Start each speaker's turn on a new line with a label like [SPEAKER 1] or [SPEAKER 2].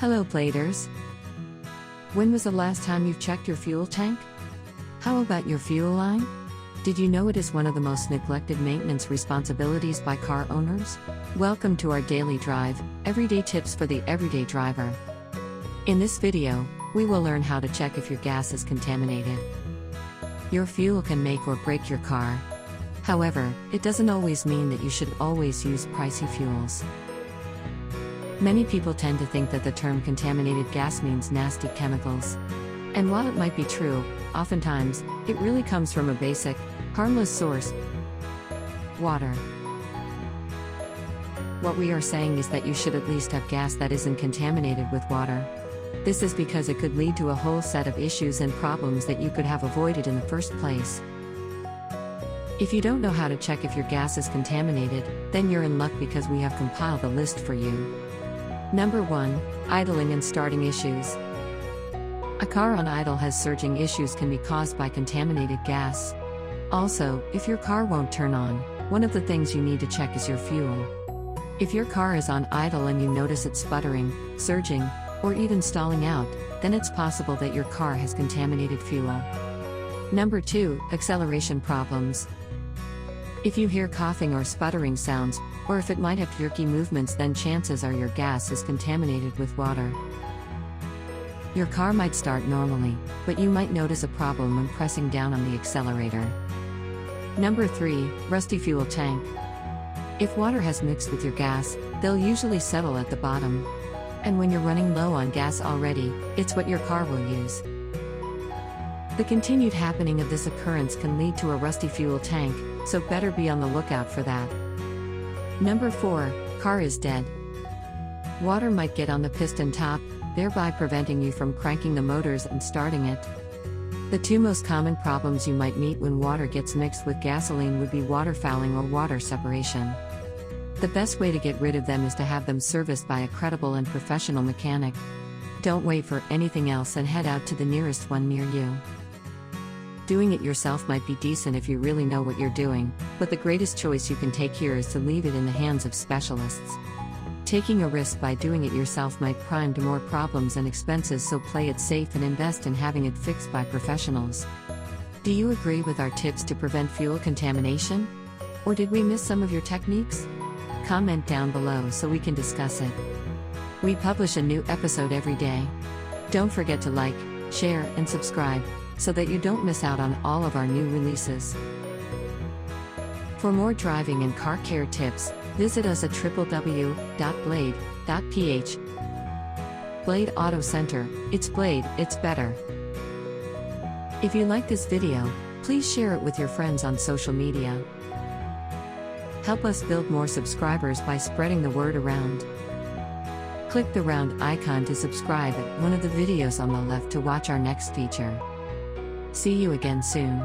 [SPEAKER 1] Hello Bladers! When was the last time you've checked your fuel tank? How about your fuel line? Did you know it is one of the most neglected maintenance responsibilities by car owners? Welcome to our daily drive, everyday tips for the everyday driver. In this video, we will learn how to check if your gas is contaminated. Your fuel can make or break your car. However, it doesn't always mean that you should always use pricey fuels. Many people tend to think that the term contaminated gas means nasty chemicals. And while it might be true, oftentimes, it really comes from a basic, harmless source: water. What we are saying is that you should at least have gas that isn't contaminated with water. This is because it could lead to a whole set of issues and problems that you could have avoided in the first place. If you don't know how to check if your gas is contaminated, then you're in luck because we have compiled a list for you. Number 1. Idling and starting issues. A car on idle has surging issues can be caused by contaminated gas. Also, if your car won't turn on, one of the things you need to check is your fuel. If your car is on idle and you notice it sputtering, surging, or even stalling out, then it's possible that your car has contaminated fuel. Number 2. Acceleration problems. If you hear coughing or sputtering sounds, or if it might have jerky movements, then chances are your gas is contaminated with water. Your car might start normally, but you might notice a problem when pressing down on the accelerator. Number 3. Rusty fuel tank. If water has mixed with your gas, they'll usually settle at the bottom. And when you're running low on gas already, it's what your car will use. The continued happening of this occurrence can lead to a rusty fuel tank, so better be on the lookout for that. Number 4. Car is dead. Water might get on the piston top, thereby preventing you from cranking the motors and starting it. The two most common problems you might meet when water gets mixed with gasoline would be water fouling or water separation. The best way to get rid of them is to have them serviced by a credible and professional mechanic. Don't wait for anything else and head out to the nearest one near you. Doing it yourself might be decent if you really know what you're doing, but the greatest choice you can take here is to leave it in the hands of specialists. Taking a risk by doing it yourself might prime to more problems and expenses, so play it safe and invest in having it fixed by professionals. Do you agree with our tips to prevent fuel contamination? Or did we miss some of your techniques? Comment down below so we can discuss it. We publish a new episode every day. Don't forget to like, share, and subscribe, so that you don't miss out on all of our new releases. For more driving and car care tips, visit us at www.Blade.PH. Blade Auto Center, it's Blade, it's better. If you like this video, please share it with your friends on social media. Help us build more subscribers by spreading the word around. Click the round icon to subscribe at one of the videos on the left to watch our next feature. See you again soon.